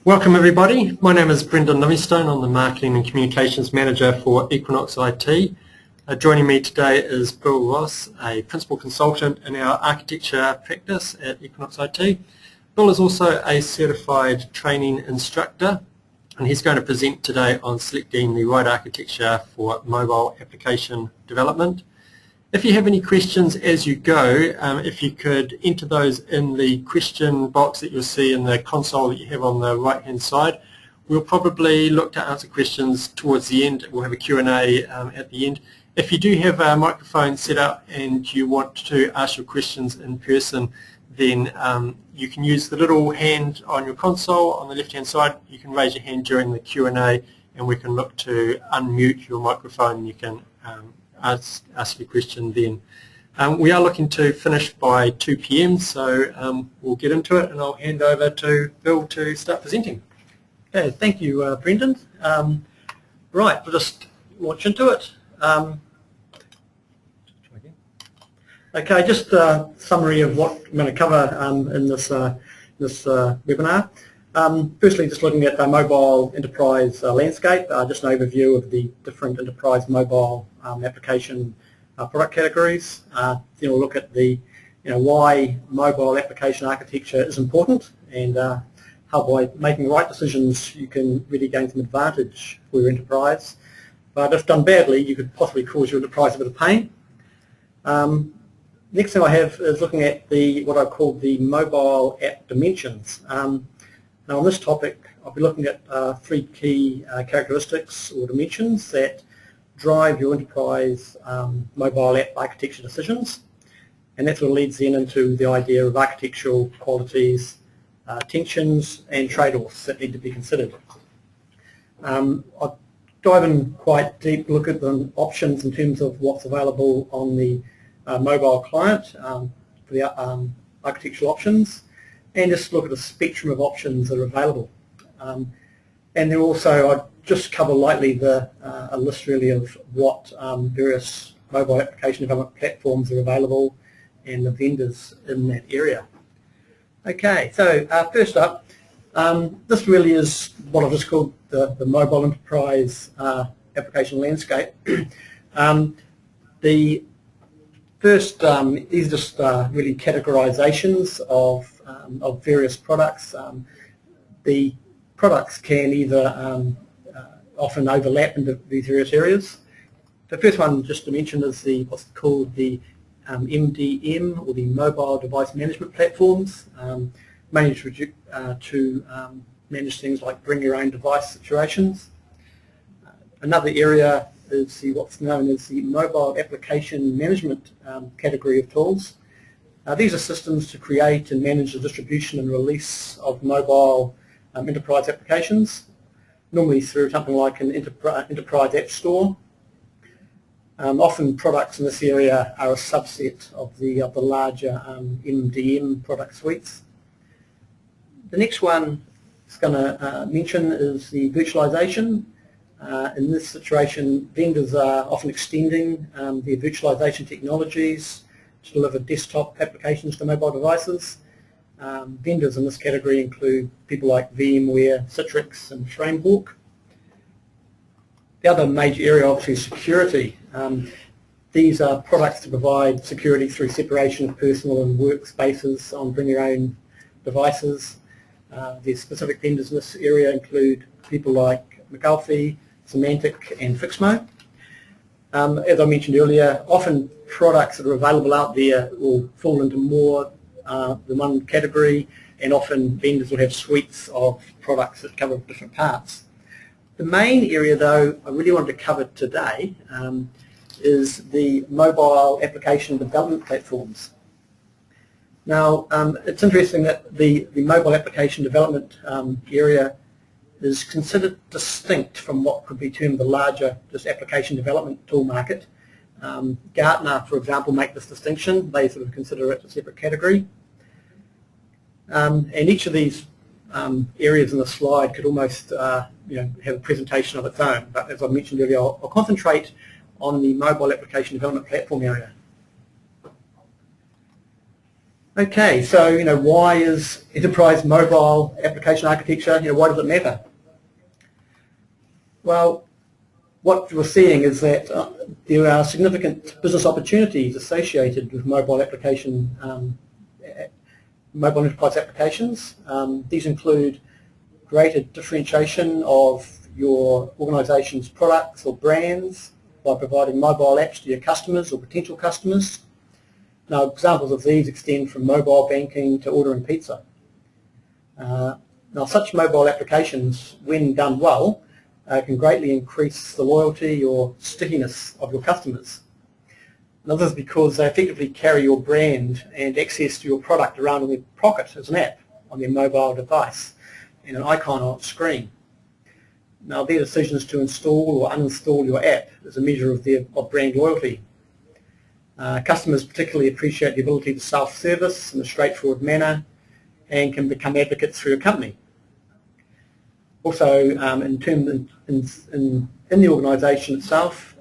Welcome everybody. My name is Brendan Livingstone. I'm the Marketing and Communications Manager for Equinox IT. Joining me today is Bill Ross, a Principal Consultant in our Architecture practice at Equinox IT. Bill is also a Certified Training Instructor, and he's going to present today on selecting the right architecture for mobile application development. If you have any questions as you go, if you could enter those in the question box that you'll see in the console that you have on the right hand side. We'll probably look to answer questions towards the end. We'll have a Q&A at the end. If you do have a microphone set up and you want to ask your questions in person, then you can use the little hand on your console on the left hand side. You can raise your hand during the Q&A and we can look to unmute your microphone and you can ask your question then. We are looking to finish by 2 p.m. so we'll get into it and I'll hand over to Bill to start presenting. Okay, thank you, Brendan. Right, we'll just launch into it. Okay, just a summary of what I'm going to cover in this webinar. Firstly, just looking at the mobile enterprise landscape, just an overview of the different enterprise mobile application product categories. Then we'll look at the why mobile application architecture is important and how by making the right decisions you can really gain some advantage for your enterprise. But if done badly, you could possibly cause your enterprise a bit of pain. Next thing I have is looking at what I call the mobile app dimensions. Now on this topic, I'll be looking at 3 key characteristics or dimensions that drive your enterprise mobile app architecture decisions, and that's what leads then into the idea of architectural qualities, tensions and trade-offs that need to be considered. I'll dive in quite deep, look at the options in terms of what's available on the mobile client for the architectural options, and just look at the spectrum of options that are available. And then also I'll just cover lightly a list really of what various mobile application development platforms are available and the vendors in that area. Okay, so first up, this really is what I've just called the mobile enterprise application landscape. The first, these are just really categorizations of various products. The products can either often overlap into these various areas. The first one just to mention is what's called the MDM, or the Mobile Device Management Platforms, mainly to manage things like bring your own device situations. Another area is what's known as the Mobile Application Management category of tools. These are systems to create and manage the distribution and release of mobile enterprise applications, normally through something like an enterprise app store. Often products in this area are a subset of the larger MDM product suites. The next one it's going to mention is the virtualization. In this situation, vendors are often extending their virtualization technologies to deliver desktop applications to mobile devices. Vendors in this category include people like VMware, Citrix and Framehawk. The other major area obviously is security. These are products to provide security through separation of personal and work spaces on bring your own devices. The specific vendors in this area include people like McAfee, Symantec and Fixmo. As I mentioned earlier, often products that are available out there will fall into more than one category, and often vendors will have suites of products that cover different parts. The main area though I really wanted to cover today is the mobile application development platforms. Now it's interesting that the mobile application development area is considered distinct from what could be termed the larger just application development tool market. Gartner, for example, make this distinction. They sort of consider it a separate category. And each of these areas in the slide could almost have a presentation of its own. But as I mentioned earlier, I'll concentrate on the mobile application development platform area. Okay, so why is enterprise mobile application architecture? Why does it matter? Well, what we're seeing is that there are significant business opportunities associated with mobile enterprise applications. These include greater differentiation of your organisation's products or brands by providing mobile apps to your customers or potential customers. Now, examples of these extend from mobile banking to ordering pizza. Now, such mobile applications, when done well, can greatly increase the loyalty or stickiness of your customers. Now, this is because they effectively carry your brand and access to your product around in their pocket as an app on their mobile device and an icon on the screen. Now, their decisions to install or uninstall your app is a measure of brand loyalty. Customers particularly appreciate the ability to self-service in a straightforward manner and can become advocates for your company. Also, in the organisation itself,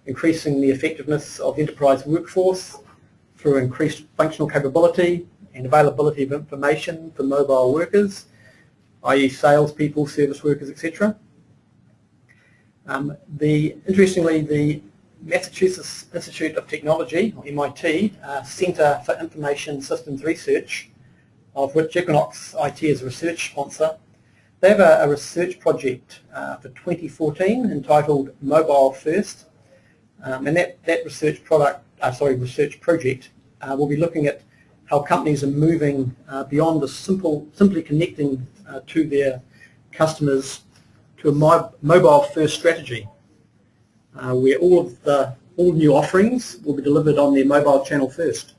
increasing the effectiveness of the enterprise workforce through increased functional capability and availability of information for mobile workers, i.e. salespeople, service workers, etc. Interestingly, the Massachusetts Institute of Technology, or MIT, Centre for Information Systems Research, of which Equinox IT is a research sponsor, they have a research project for 2014 entitled Mobile First, and that research project will be looking at how companies are moving beyond the simply connecting to their customers to a mobile first strategy, where all new offerings will be delivered on their mobile channel first.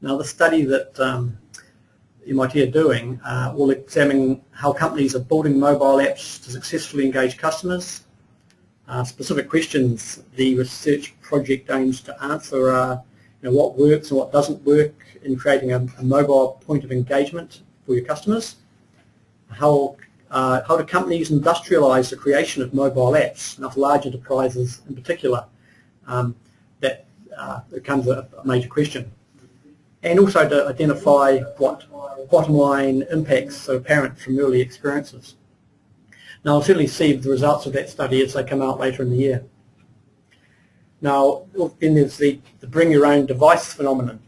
Now, the study that MIT are doing will examine how companies are building mobile apps to successfully engage customers. Specific questions the research project aims to answer are what works and what doesn't work in creating a mobile point of engagement for your customers. How do companies industrialise the creation of mobile apps, and for large enterprises in particular? That becomes a major question. And also to identify what bottom line impacts are apparent from early experiences. Now, I'll certainly see the results of that study as they come out later in the year. Now, then there's the bring your own device phenomenon.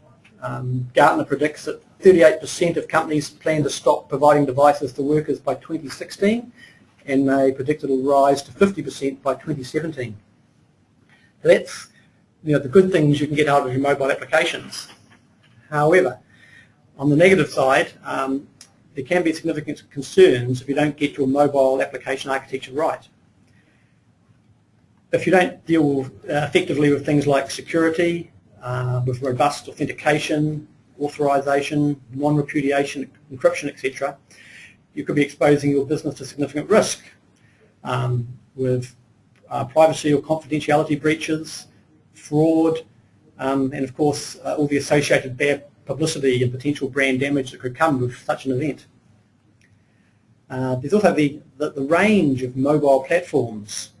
Gartner predicts that 38% of companies plan to stop providing devices to workers by 2016, and they predict it will rise to 50% by 2017. So that's the good things you can get out of your mobile applications. However, on the negative side, there can be significant concerns if you don't get your mobile application architecture right. If you don't deal effectively with things like security, with robust authentication, authorization, non-repudiation, encryption, etc., you could be exposing your business to significant risk with privacy or confidentiality breaches, fraud, and of course all the associated bad publicity and potential brand damage that could come with such an event. There's also the range of mobile platforms,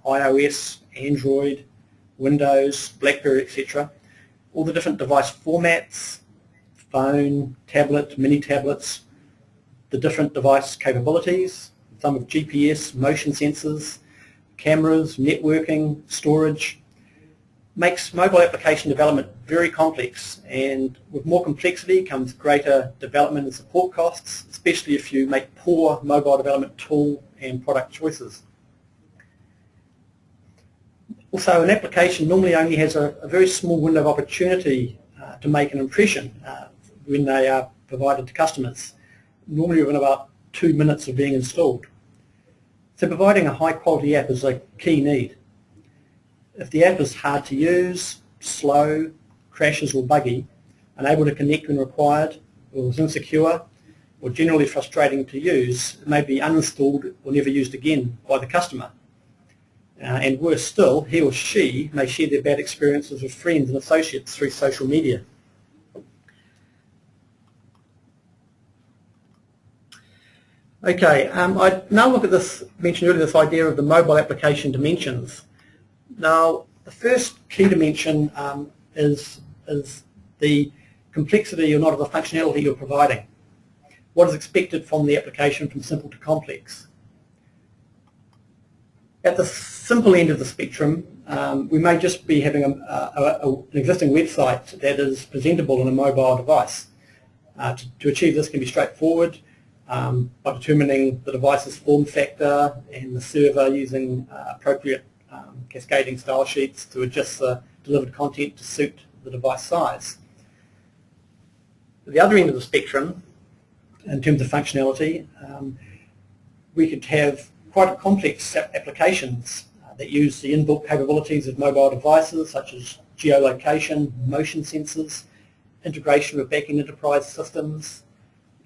iOS, Android, Windows, BlackBerry, etc. All the different device formats, phone, tablet, mini tablets, the different device capabilities, some of GPS, motion sensors, cameras, networking, storage, makes mobile application development very complex, and with more complexity comes greater development and support costs, especially if you make poor mobile development tool and product choices. Also, an application normally only has a very small window of opportunity to make an impression when they are provided to customers, normally within about 2 minutes of being installed. So providing a high quality app is a key need. If the app is hard to use, slow, crashes or buggy, unable to connect when required, or is insecure, or generally frustrating to use, it may be uninstalled or never used again by the customer. And worse still, he or she may share their bad experiences with friends and associates through social media. Okay, I now look at this, mentioned earlier, this idea of the mobile application dimensions. Now, the first key dimension is the complexity or not of the functionality you're providing. What is expected from the application from simple to complex? At the simple end of the spectrum, we may just be having an existing website that is presentable on a mobile device. To achieve this can be straightforward by determining the device's form factor and the server using appropriate cascading style sheets to adjust the delivered content to suit the device size. At the other end of the spectrum, in terms of functionality, we could have quite complex applications that use the inbuilt capabilities of mobile devices such as geolocation, motion sensors, integration with back-end enterprise systems,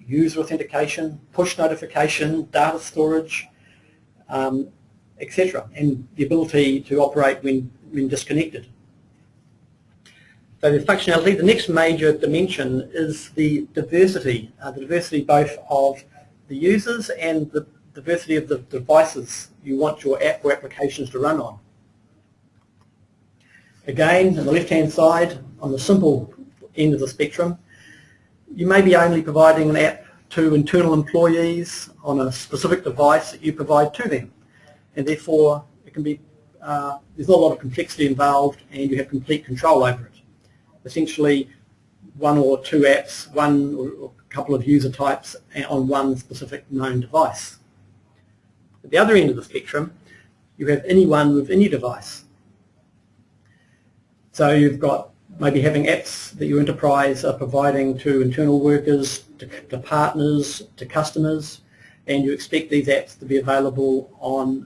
user authentication, push notification, data storage, etc., and the ability to operate when disconnected. So the functionality, the next major dimension is the diversity both of the users and the diversity of the devices you want your app or applications to run on. Again, on the left-hand side, on the simple end of the spectrum, you may be only providing an app to internal employees on a specific device that you provide to them, and therefore it can be there's not a lot of complexity involved, and you have complete control over it. Essentially, one or two apps, one or a couple of user types on one specific known device. At the other end of the spectrum, you have anyone with any device. So you've got maybe having apps that your enterprise are providing to internal workers, to partners, to customers, and you expect these apps to be available on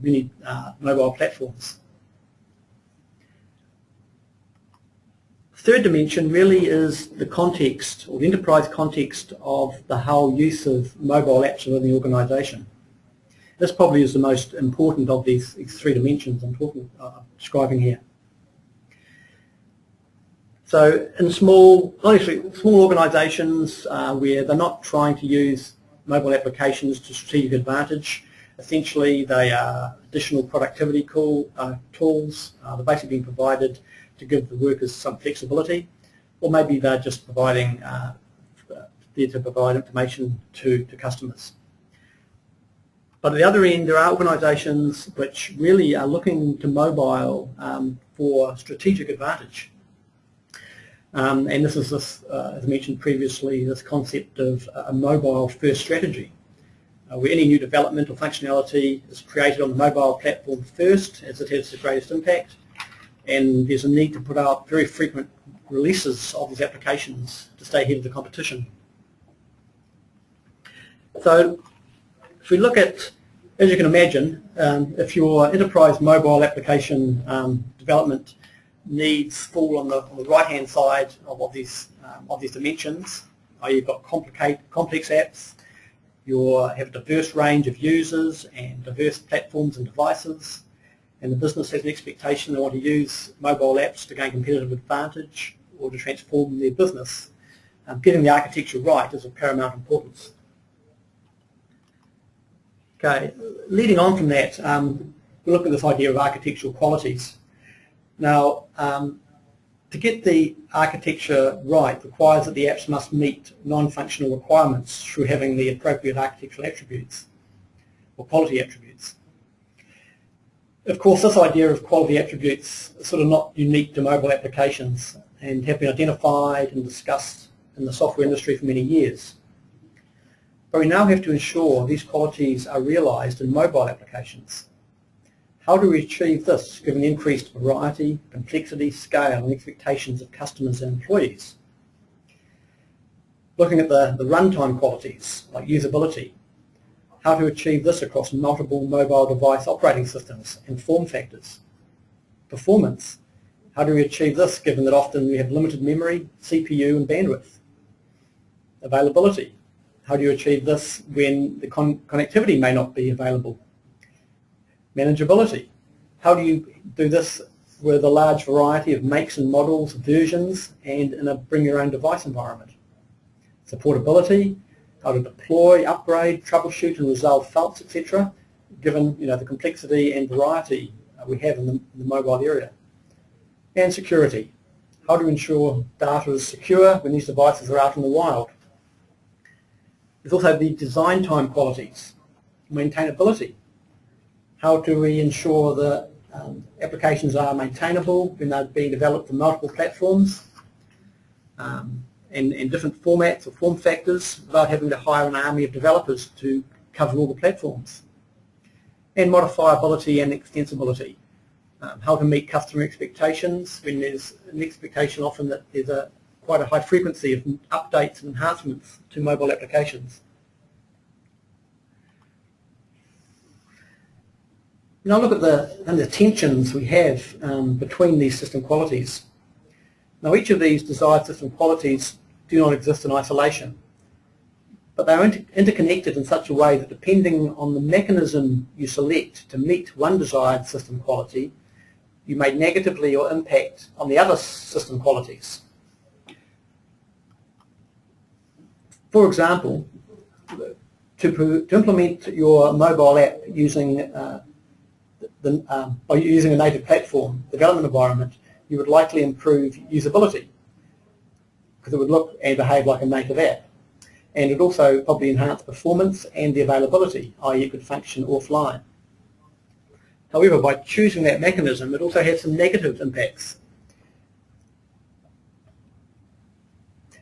many mobile platforms. The third dimension really is the context, or the enterprise context of the whole use of mobile apps within the organisation. This probably is the most important of these three dimensions I'm describing here. So in small organisations where they're not trying to use mobile applications to strategic advantage, essentially they are additional productivity tools. They're basically being provided to give the workers some flexibility, or maybe they're just providing there to provide information to customers. But at the other end, there are organisations which really are looking to mobile for strategic advantage. And this is, as I mentioned previously, this concept of a mobile-first strategy, where any new development or functionality is created on the mobile platform first, as it has the greatest impact, and there's a need to put out very frequent releases of these applications to stay ahead of the competition. So if we look at, as you can imagine, if your enterprise mobile application development needs fall on the right-hand side of these dimensions, you've got complex apps, you have a diverse range of users and diverse platforms and devices, and the business has an expectation they want to use mobile apps to gain competitive advantage or to transform their business. Getting the architecture right is of paramount importance. Okay, leading on from that, we'll look at this idea of architectural qualities. Now, to get the architecture right requires that the apps must meet non-functional requirements through having the appropriate architectural attributes or quality attributes. Of course, this idea of quality attributes is sort of not unique to mobile applications and have been identified and discussed in the software industry for many years. But we now have to ensure these qualities are realised in mobile applications. How do we achieve this given the increased variety, complexity, scale and expectations of customers and employees? Looking at the runtime qualities like usability, how to achieve this across multiple mobile device operating systems and form factors. Performance, how do we achieve this given that often we have limited memory, CPU and bandwidth? Availability, how do you achieve this when the connectivity may not be available? Manageability, how do you do this with a large variety of makes and models, versions, and in a bring your own device environment? Supportability, how to deploy, upgrade, troubleshoot and resolve faults, etc., given the complexity and variety we have in the mobile area. And security, how to ensure data is secure when these devices are out in the wild. There's also the design time qualities, maintainability. How do we ensure that applications are maintainable when they're being developed for multiple platforms and different formats or form factors without having to hire an army of developers to cover all the platforms. And modifiability and extensibility. How to meet customer expectations when there's an expectation often that there's quite a high frequency of updates and enhancements to mobile applications. Now look at the tensions we have between these system qualities. Now each of these desired system qualities do not exist in isolation, but they are interconnected in such a way that depending on the mechanism you select to meet one desired system quality, you may negatively or impact on the other system qualities. For example, to implement your mobile app using by using a native platform development environment, you would likely improve usability because it would look and behave like a native app. And it would also probably enhance performance and the availability, i.e. it could function offline. However, by choosing that mechanism, it also has some negative impacts,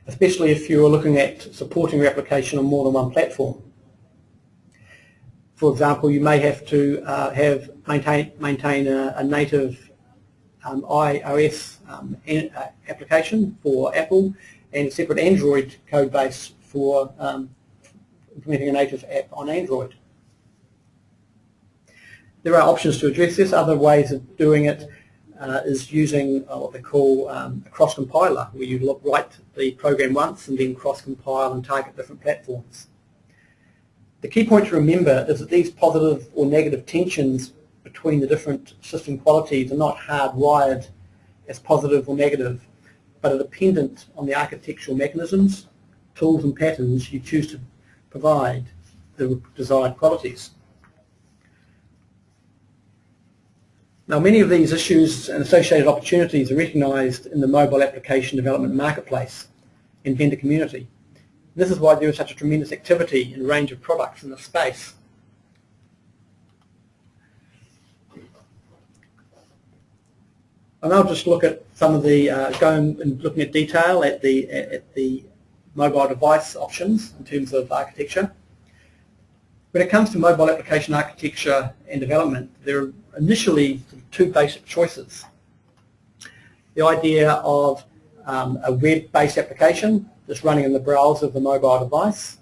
especially if you're looking at supporting your application on more than one platform. For example, you may have to maintain a native iOS application for Apple and a separate Android code base for implementing a native app on Android. There are options to address this. Other ways of doing it is using what they call a cross-compiler, where you write the program once and then cross-compile and target different platforms. The key point to remember is that these positive or negative tensions between the different system qualities are not hardwired as positive or negative, but are dependent on the architectural mechanisms, tools and patterns you choose to provide the desired qualities. Now, many of these issues and associated opportunities are recognised in the mobile application development marketplace and vendor community. This is why there is such a tremendous activity in a range of products in the space. And I'll just look at some of the, going and looking at detail at the mobile device options in terms of architecture. When it comes to mobile application architecture and development, there are initially two basic choices. The idea of a web-based application that's running in the browser of the mobile device.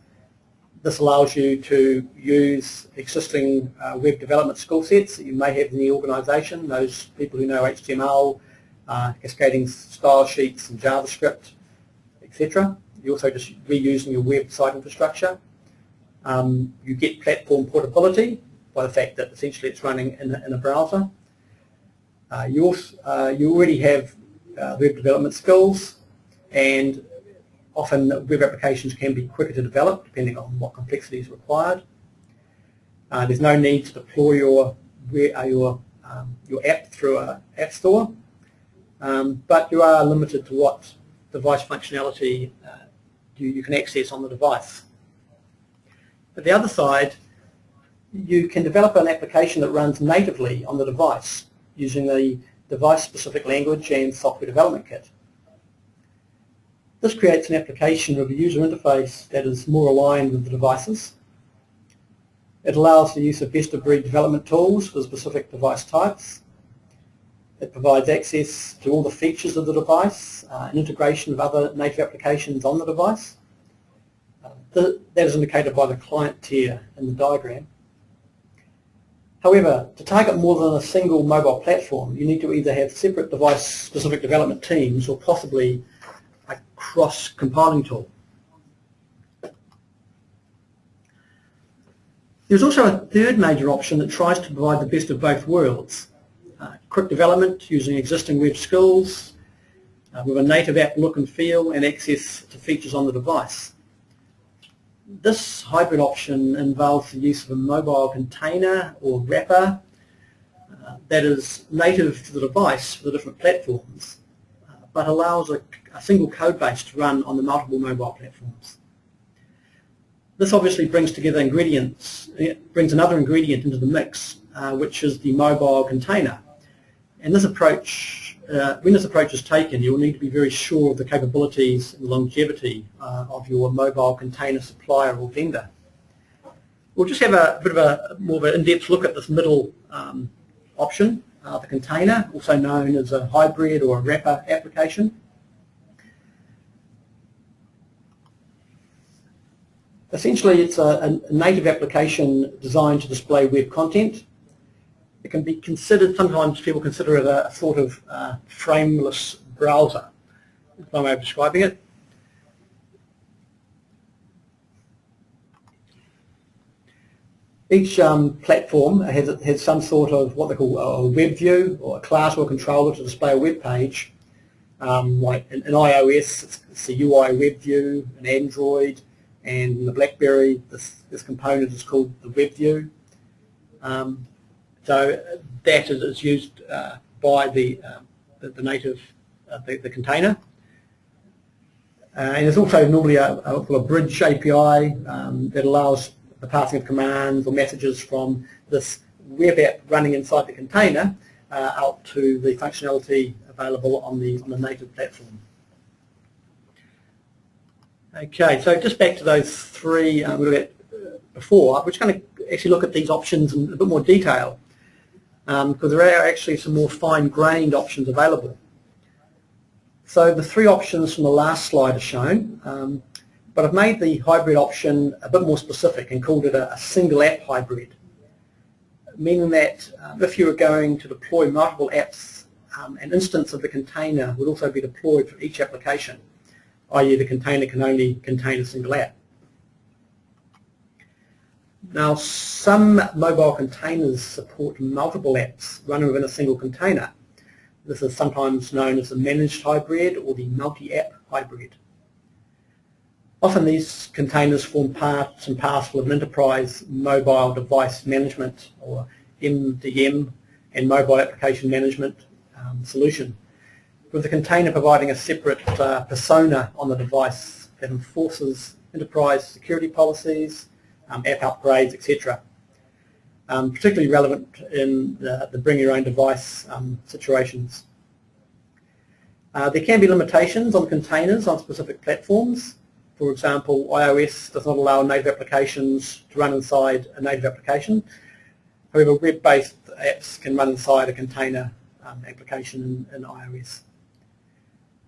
This allows you to use existing web development skill sets that you may have in the organisation, those people who know HTML, cascading style sheets and JavaScript, etc. You're also just reusing your website infrastructure. You get platform portability by the fact that essentially it's running in a browser. You already have web development skills, and often web applications can be quicker to develop depending on what complexity is required. There's no need to deploy your app through an app store, but you are limited to what device functionality you can access on the device. At the other side, you can develop an application that runs natively on the device using the device-specific language and software development kit. This creates an application with a user interface that is more aligned with the devices. It allows the use of best-of-breed development tools for specific device types. It provides access to all the features of the device, and integration of other native applications on the device. That is indicated by the client tier in the diagram. However, to target more than a single mobile platform, you need to either have separate device-specific development teams or possibly a cross-compiling tool. There's also a third major option that tries to provide the best of both worlds. Quick development using existing web skills with a native app look and feel and access to features on the device. This hybrid option involves the use of a mobile container or wrapper that is native to the device for the different platforms, but allows a single code base to run on the multiple mobile platforms. This obviously brings together ingredients, it brings another ingredient into the mix, which is the mobile container. And this approach, when this approach is taken, you will need to be very sure of the capabilities and longevity of your mobile container supplier or vendor. We'll just have a bit of more of an in-depth look at this middle option, the container, also known as a hybrid or a wrapper application. Essentially, it's a native application designed to display web content. It can be considered, sometimes people consider it a sort of frameless browser, is one way of describing it. Each platform has some sort of what they call a web view or a class or a controller to display a web page. Like in iOS, it's the UI web view, in Android, and in the BlackBerry, this component is called the web view. So that is used by the native, the container. And there's also normally a bridge API that allows the passing of commands or messages from this web app running inside the container out to the functionality available on the native platform. Okay, so just back to those three we looked at before, we're just going to actually look at these options in a bit more detail because there are actually some more fine-grained options available. So the three options from the last slide are shown, but I've made the hybrid option a bit more specific and called it a single app hybrid, meaning that if you were going to deploy multiple apps, an instance of the container would also be deployed for each application, i.e. the container can only contain a single app. Now, some mobile containers support multiple apps running within a single container. This is sometimes known as the managed hybrid or the multi-app hybrid. Often these containers form part and parcel of an enterprise mobile device management or MDM and mobile application management solution, with the container providing a separate persona on the device that enforces enterprise security policies, app upgrades, etc. Particularly relevant in the bring your own device situations. There can be limitations on containers on specific platforms. For example, iOS does not allow native applications to run inside a native application. However, web-based apps can run inside a container application in iOS.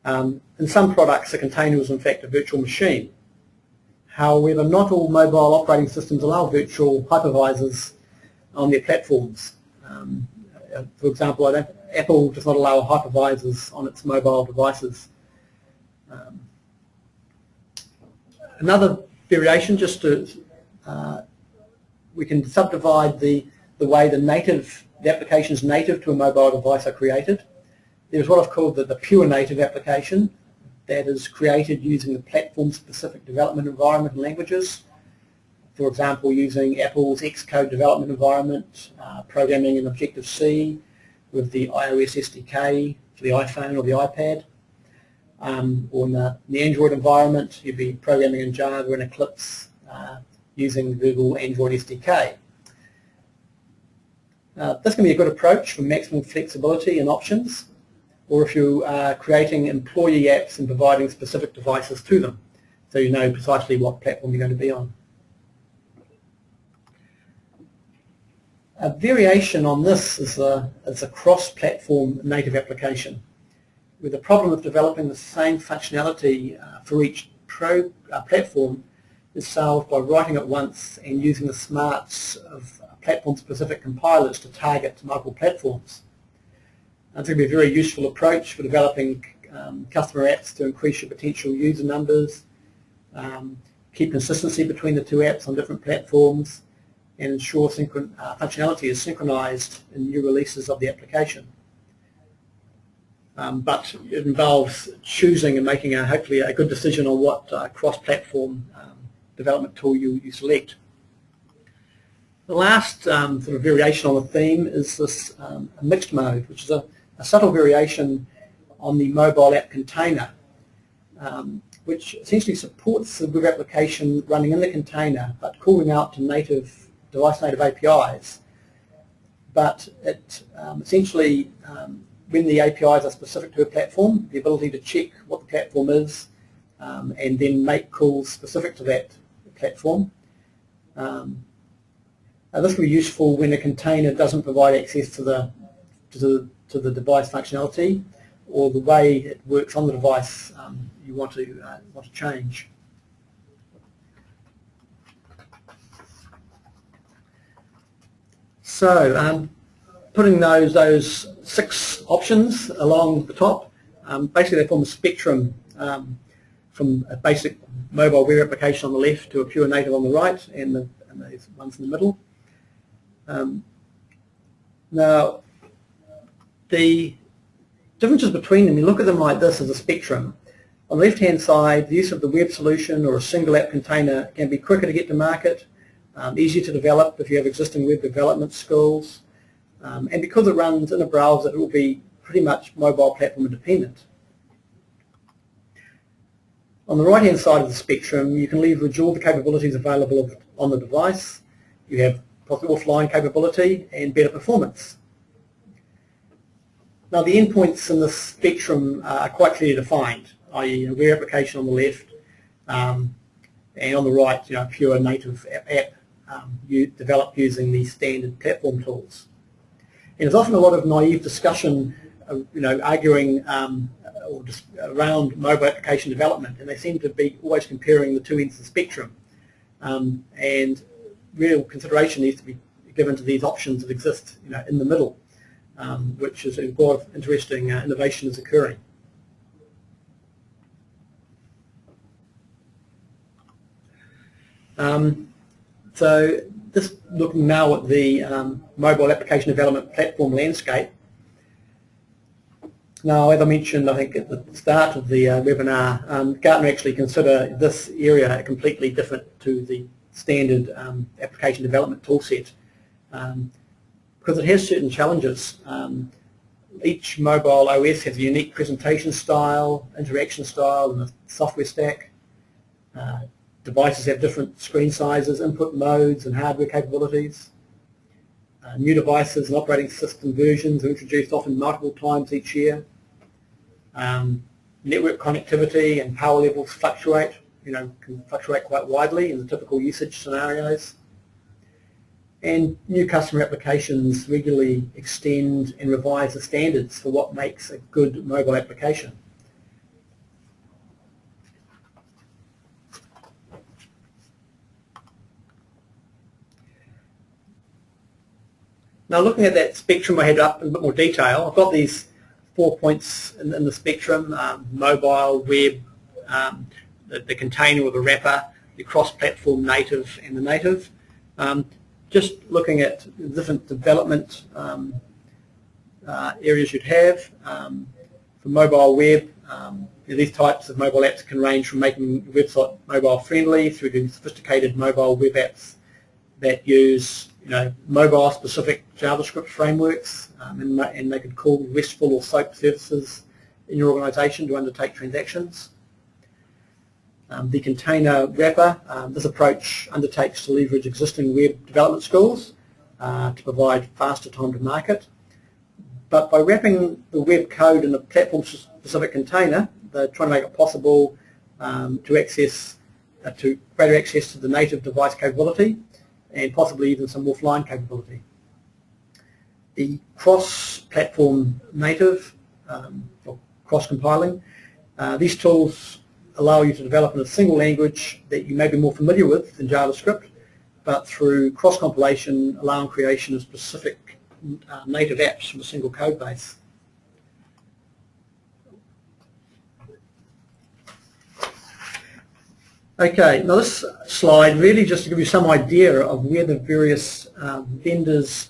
In some products, a container is in fact a virtual machine. However, not all mobile operating systems allow virtual hypervisors on their platforms. For example, Apple does not allow hypervisors on its mobile devices. Another variation, just to we can subdivide the way the applications native to a mobile device are created. There's what I've called the pure native application that is created using the platform-specific development environment and languages. For example, using Apple's Xcode development environment, programming in Objective-C with the iOS SDK for the iPhone or the iPad. Or in the Android environment, you'd be programming in Java and Eclipse using Google Android SDK. This can be a good approach for maximum flexibility and options, or if you are creating employee apps and providing specific devices to them, so you know precisely what platform you're going to be on. A variation on this is a cross-platform native application, where the problem of developing the same functionality for each platform is solved by writing it once and using the smarts of platform-specific compilers to target multiple platforms. It's going to be a very useful approach for developing customer apps to increase your potential user numbers, keep consistency between the two apps on different platforms, and ensure functionality is synchronized in new releases of the application. But it involves choosing and making hopefully a good decision on what cross-platform development tool you select. The last sort of variation on the theme is this mixed mode, which is a subtle variation on the mobile app container, which essentially supports the web application running in the container but calling out to device-native APIs. But it essentially, when the APIs are specific to a platform, the ability to check what the platform is and then make calls specific to that platform. This will be useful when a container doesn't provide access to the device functionality, or the way it works on the device you want to change. So putting those 6 options along the top, basically they form a spectrum from a basic mobile web application on the left to a pure native on the right, and those ones in the middle. Now, the differences between them, you look at them like this as a spectrum. On the left-hand side, the use of the web solution or a single app container can be quicker to get to market, easier to develop if you have existing web development skills, and because it runs in a browser, it will be pretty much mobile platform independent. On the right-hand side of the spectrum, you can leverage all the capabilities available on the device. You have possibly offline capability and better performance. Now, the endpoints in this spectrum are quite clearly defined, i.e. a web application on the left, and on the right, a pure native app developed using the standard platform tools. And there's often a lot of naive discussion, arguing or just around mobile application development, and they seem to be always comparing the two ends of the spectrum. And real consideration needs to be given to these options that exist, in the middle, which is a lot of interesting innovation is occurring. So just looking now at the mobile application development platform landscape. Now, as I mentioned, I think at the start of the webinar, Gartner actually consider this area completely different to the standard application development toolset, because it has certain challenges. Each mobile OS has a unique presentation style, interaction style, and a software stack. Devices have different screen sizes, input modes, and hardware capabilities. New devices and operating system versions are introduced often multiple times each year. Network connectivity and power levels fluctuate, can fluctuate quite widely in the typical usage scenarios. And new customer applications regularly extend and revise the standards for what makes a good mobile application. Now, looking at that spectrum I had up in a bit more detail, I've got these 4 points in the spectrum: mobile, web, the container or the wrapper, the cross-platform native, and the native. Just looking at the different development areas you'd have. For mobile web, these types of mobile apps can range from making the website mobile friendly through to sophisticated mobile web apps that use mobile specific JavaScript frameworks, and they could call RESTful or SOAP services in your organization to undertake transactions. The container wrapper, this approach undertakes to leverage existing web development skills to provide faster time to market. But by wrapping the web code in a platform-specific container, they're trying to make it possible to greater access to the native device capability, and possibly even some offline capability. The cross-platform native, or cross-compiling, these tools allow you to develop in a single language that you may be more familiar with than JavaScript, but through cross-compilation allowing creation of specific native apps from a single code base. Okay, now this slide really just to give you some idea of where the various vendors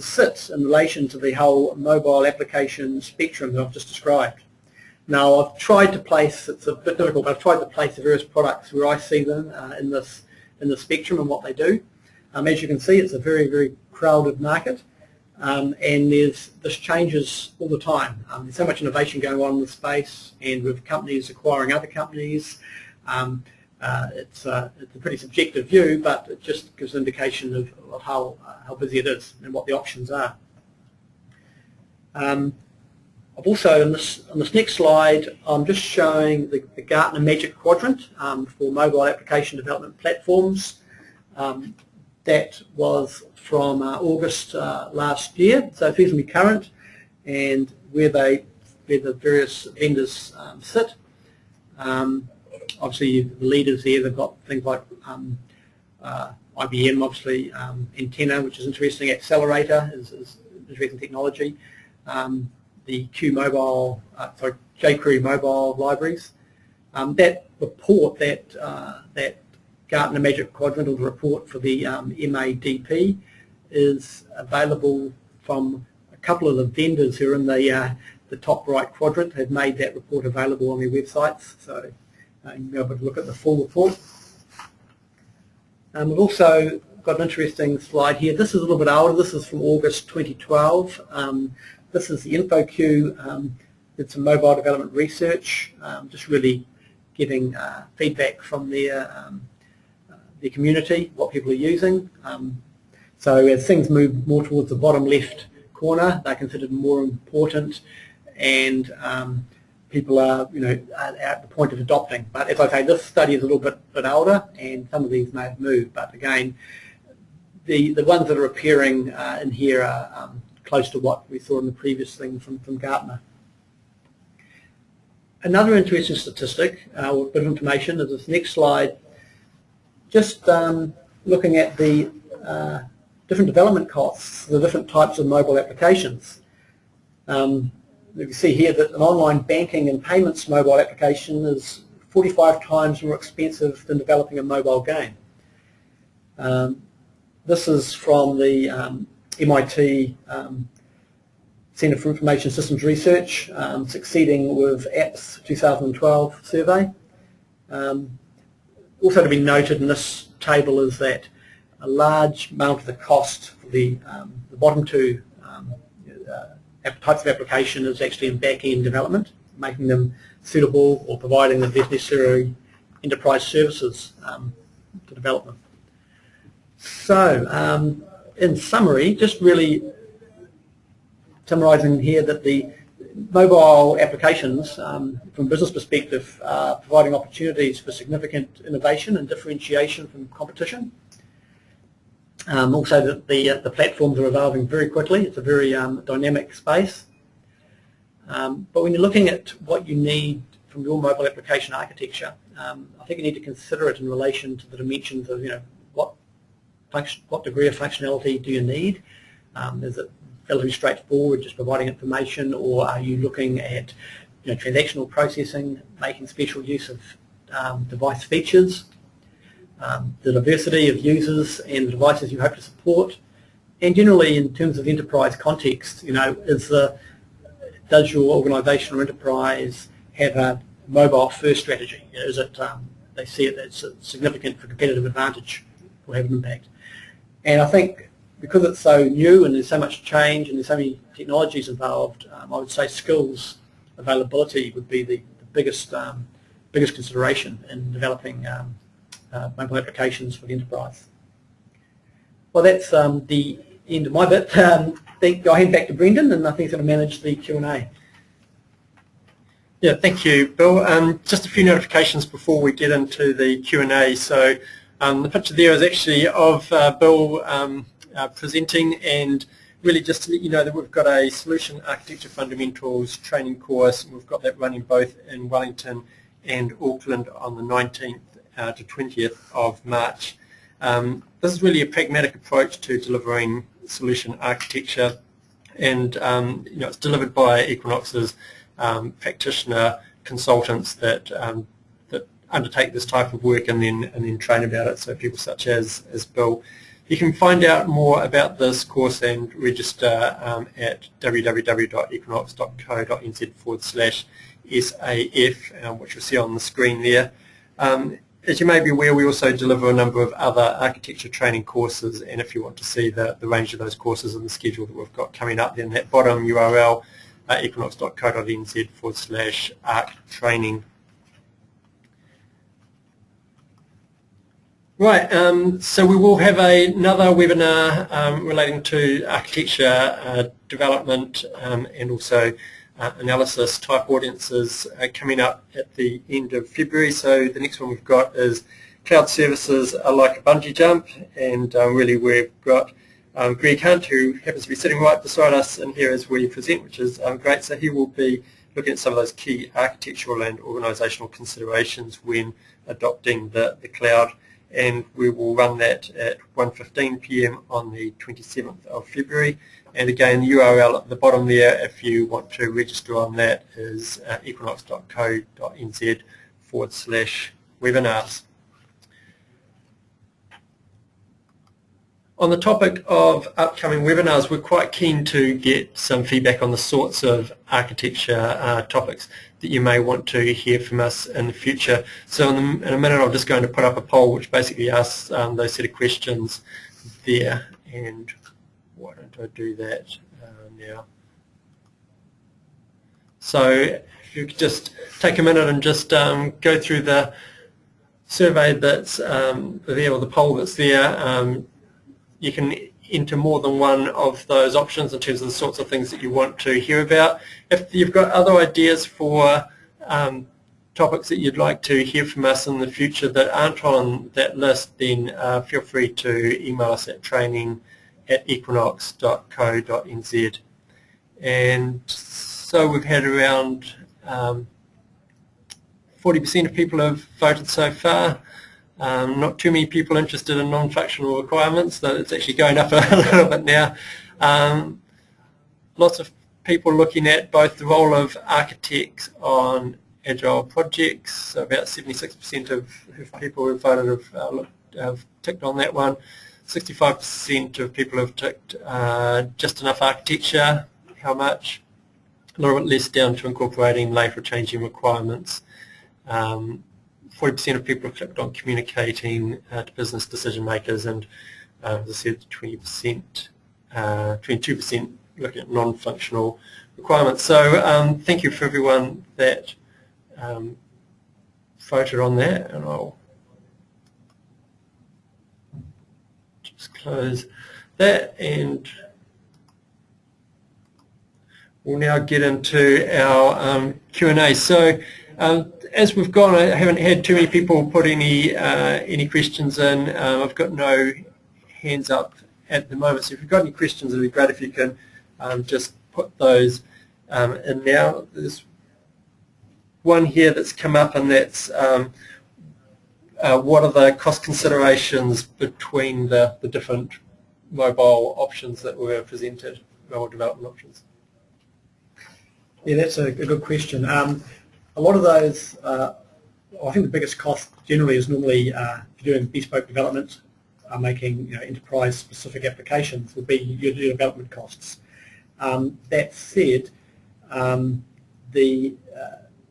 sit in relation to the whole mobile application spectrum that I've just described. Now, I've tried to place, it's a bit difficult, but I've tried to place the various products where I see them in the spectrum and what they do. As you can see, it's a very, very crowded market. and this changes all the time. There's so much innovation going on in the space, and with companies acquiring other companies. It's a pretty subjective view, but it just gives an indication of how busy it is and what the options are. I've also, on this next slide, I'm just showing the Gartner Magic Quadrant for mobile application development platforms. That was from August last year, so it's reasonably current, and where the various vendors sit. Obviously, the leaders there, they've got things like IBM, obviously, Antenna, which is interesting, Accelerator is interesting technology, the jQuery mobile libraries. That report, that Gartner Magic Quadrant, or the report for the MADP, is available from a couple of the vendors who are in the top right quadrant, have made that report available on their websites, so you'll be able to look at the full report. We've also got an interesting slide here. This is a little bit older. This is from August 2012. This is the InfoQ. Did some mobile development research, just really getting feedback from their community, what people are using. So as things move more towards the bottom left corner, they're considered more important, and people are, at the point of adopting. But as I say, this study is a little bit older, and some of these may have moved. But again, the ones that are appearing in here are close to what we saw in the previous thing from Gartner. Another interesting statistic, or bit of information, is this next slide. Just looking at the different development costs, the different types of mobile applications. You can see here that an online banking and payments mobile application is 45 times more expensive than developing a mobile game. This is from the MIT Center for Information Systems Research, succeeding with Apps 2012 survey. Also to be noted in this table is that a large amount of the cost for the bottom two types of application is actually in back-end development, making them suitable or providing the necessary enterprise services to develop them. So, in summary, just really summarising here that the mobile applications, from a business perspective, are providing opportunities for significant innovation and differentiation from competition. Also, that the platforms are evolving very quickly. It's a very dynamic space. But when you're looking at what you need from your mobile application architecture, I think you need to consider it in relation to the dimensions of, what degree of functionality do you need? Is it relatively straightforward, just providing information, or are you looking at transactional processing, making special use of device features, the diversity of users and the devices you hope to support, and generally in terms of enterprise context, does your organisation or enterprise have a mobile first strategy? Is it they see it as significant for competitive advantage or have an impact? And I think because it's so new and there's so much change and there's so many technologies involved, I would say skills availability would be the biggest consideration in developing mobile applications for the enterprise. Well, that's the end of my bit. I'll hand back to Brendan, and I think he's going to manage the Q&A. Yeah, thank you, Bill. Just a few notifications before we get into the Q&A. So the picture there is actually of Bill presenting, and really just to let you know that we've got a Solution Architecture Fundamentals training course, and we've got that running both in Wellington and Auckland on the 19th to 20th of March. This is really a pragmatic approach to delivering solution architecture, and it's delivered by Equinox's practitioner consultants that undertake this type of work and then train about it. So people such as Bill. You can find out more about this course and register at www.equinox.co.nz/SAF, which you'll see on the screen there. as you may be aware, we also deliver a number of other architecture training courses, and if you want to see the range of those courses and the schedule that we've got coming up, then that bottom URL, equinox.co.nz/arc-training. Right, so we will have another webinar relating to architecture development and also analysis type audiences coming up at the end of February. So the next one we've got is cloud services are like a bungee jump, and really we've got Greg Hunt, who happens to be sitting right beside us in here as we present, which is great. So he will be looking at some of those key architectural and organisational considerations when adopting the cloud, and we will run that at 1:15 p.m. on the 27th of February. And again, the URL at the bottom there, if you want to register on that, is equinox.co.nz/webinars. On the topic of upcoming webinars, we're quite keen to get some feedback on the sorts of architecture topics that you may want to hear from us in the future. So in a minute I'm just going to put up a poll which basically asks those set of questions there, and why don't I do that now? So if you could just take a minute and just go through the survey that's there, or the poll that's there. You can enter more than one of those options in terms of the sorts of things that you want to hear about. If you've got other ideas for topics that you'd like to hear from us in the future that aren't on that list, then feel free to email us at training@equinox.co.nz. And so we've had around 40% of people have voted so far. Not too many people interested in non-functional requirements, though it's actually going up a little bit now. Lots of people looking at both the role of architects on agile projects, so about 76% of people who voted have ticked on that one. 65% of people have ticked just enough architecture. How much? A little bit less, down to incorporating late or changing requirements. 40% of people have clicked on communicating to business decision makers, and as I said, 22% looking at non-functional requirements. So thank you for everyone that voted on that, and I'll just close that, and we'll now get into our Q&A. So as we've gone, I haven't had too many people put any questions in. I've got no hands up at the moment, so if you've got any questions, it'd be great if you can just put those in now. There's one here that's come up, and that's what are the cost considerations between the different mobile options that were presented, mobile development options? Yeah, that's a good question. A lot of those, I think the biggest cost generally is normally if you're doing bespoke development, making enterprise-specific applications, will be your development costs. That said,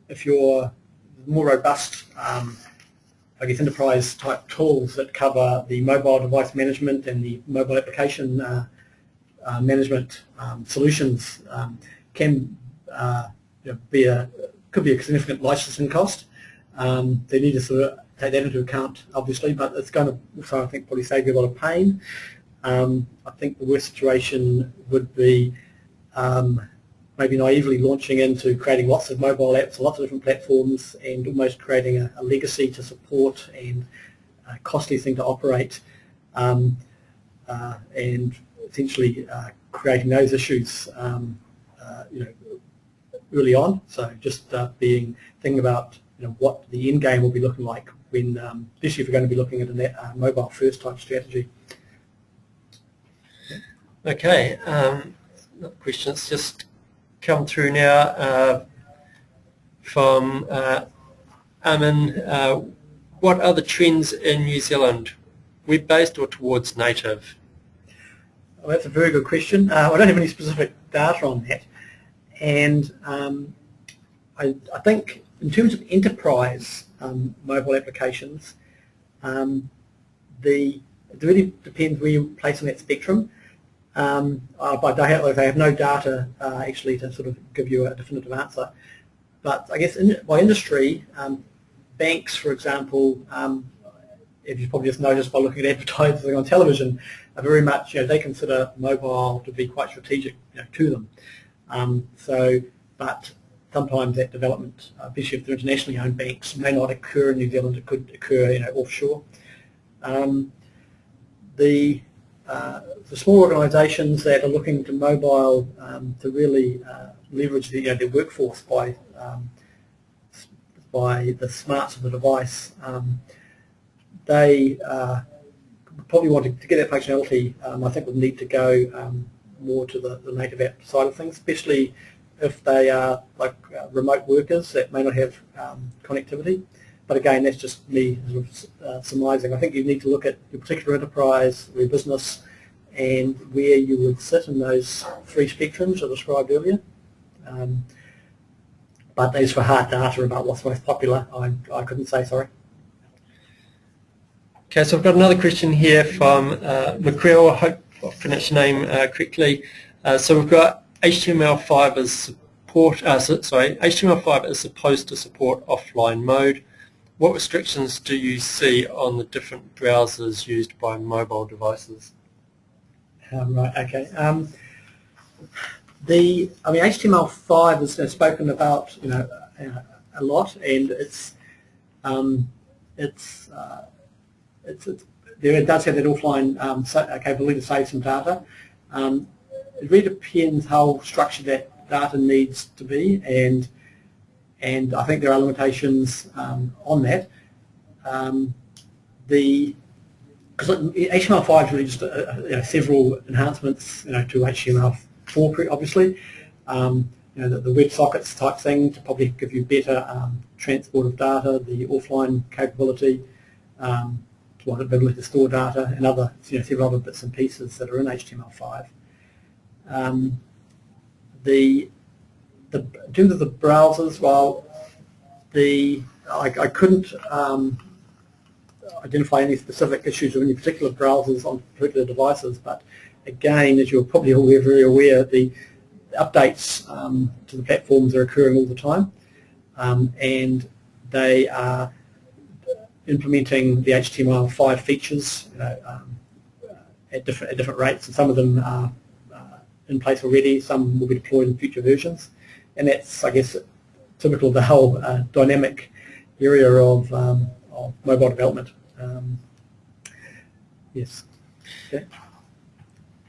if you're more robust, enterprise-type tools that cover the mobile device management and the mobile application management solutions can could be a significant licensing cost. They need to sort of take that into account, obviously, but it's going to also, I think, probably save you a lot of pain. I think the worst situation would be maybe naively launching into creating lots of mobile apps, lots of different platforms, and almost creating a legacy to support and a costly thing to operate, and essentially creating those issues early on. So just thinking about what the end game will be looking like when, especially if we're going to be looking at a mobile first type strategy. Okay, another question that's just come through now from Amin. What are the trends in New Zealand, web-based or towards native? Well, that's a very good question. I don't have any specific data on that. And I think in terms of enterprise mobile applications, It really depends where you place on that spectrum. But they have no data actually to sort of give you a definitive answer. But I guess by industry, banks, for example, if you probably just noticed by looking at advertising on television, are very much, they consider mobile to be quite strategic, to them. But sometimes that development, especially if they're internationally owned banks, may not occur in New Zealand. It could occur, offshore. The small organisations that are looking to mobile to really leverage their workforce by the smarts of the device, they probably want to get that functionality. I think would need to go more to the native app side of things, especially if they are like remote workers that may not have connectivity. But again, that's just me sort of surmising. I think you need to look at your particular enterprise, your business, and where you would sit in those three spectrums I described earlier. But as for hard data about what's most popular, I couldn't say, sorry. Okay, so I've got another question here from McCreel. I hope I pronounced your name correctly. So we've got HTML5 as support. HTML5 is supposed to support offline mode. What restrictions do you see on the different browsers used by mobile devices? Right. Okay. HTML5 is spoken about, a lot, and it does have that offline capability to save some data. It really depends how structured that data needs to be, and I think there are limitations on that. Because HTML5 is really just several enhancements, to HTML4, obviously. The WebSockets type thing to probably give you better transport of data, the offline capability, the ability to store data, and other several other bits and pieces that are in HTML5. In terms of the browsers, well, I couldn't identify any specific issues or any particular browsers on particular devices, but again, as you're probably all very aware, the updates to the platforms are occurring all the time, and they are implementing the HTML5 features at different rates, and some of them are in place already, some will be deployed in future versions, and that's, I guess, typical of the whole dynamic area of mobile development. Yes. Okay.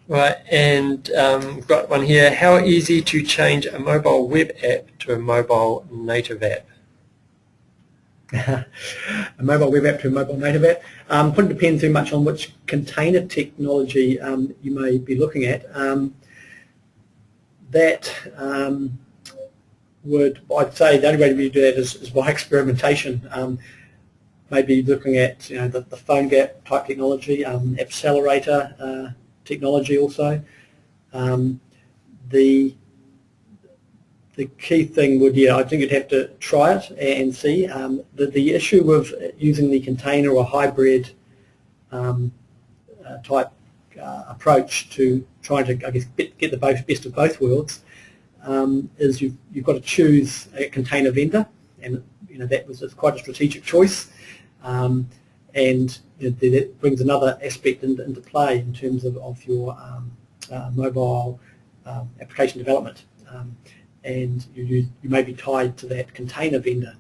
Right, and we've got one here. How easy to change a mobile web app to a mobile native app? A mobile web app to a mobile native app. It depends very much on which container technology you may be looking at. I'd say the only way to do that is by experimentation. Maybe looking at the PhoneGap type technology, Accelerator technology also. The key thing would, I think you'd have to try it and see. The issue with using the container or hybrid type approach to trying to, I guess, get the best of both worlds is you've got to choose a container vendor, and that was quite a strategic choice, and that brings another aspect into play in terms of your mobile application development, and you may be tied to that container vendor,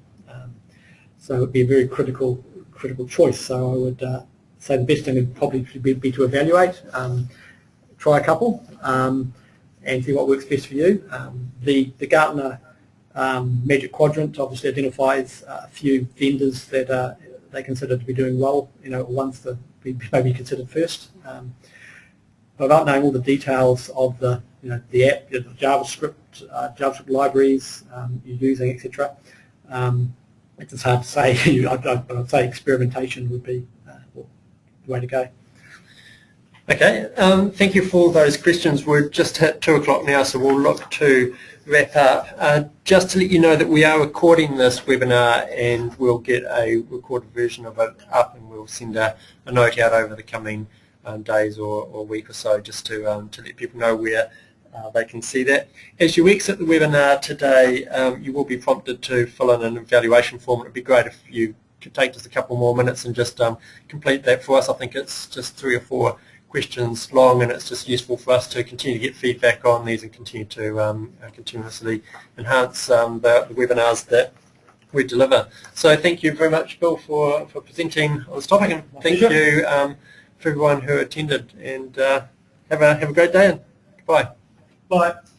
so it would be a very critical choice. So I would say the best thing would probably be to evaluate, try a couple, and see what works best for you. The Gartner Magic Quadrant obviously identifies a few vendors that they consider to be doing well, ones that maybe considered first. But without knowing all the details of the app, the JavaScript libraries you're using, etc., it's just hard to say. I'd say experimentation would be the way to go. Okay, thank you for those questions. We're just hit 2 o'clock now, so we'll look to wrap up. Just to let you know that we are recording this webinar and we'll get a recorded version of it up, and we'll send a note out over the coming days or week or so, just to let people know where they can see that. As you exit the webinar today, you will be prompted to fill in an evaluation form. It would be great if you could take just a couple more minutes and just complete that for us. I think it's just 3 or 4 questions long, and it's just useful for us to continue to get feedback on these and continue to continuously enhance the webinars that we deliver. So thank you very much, Bill, for presenting on this topic, and thank you for everyone who attended, and have a great day, and goodbye. Bye.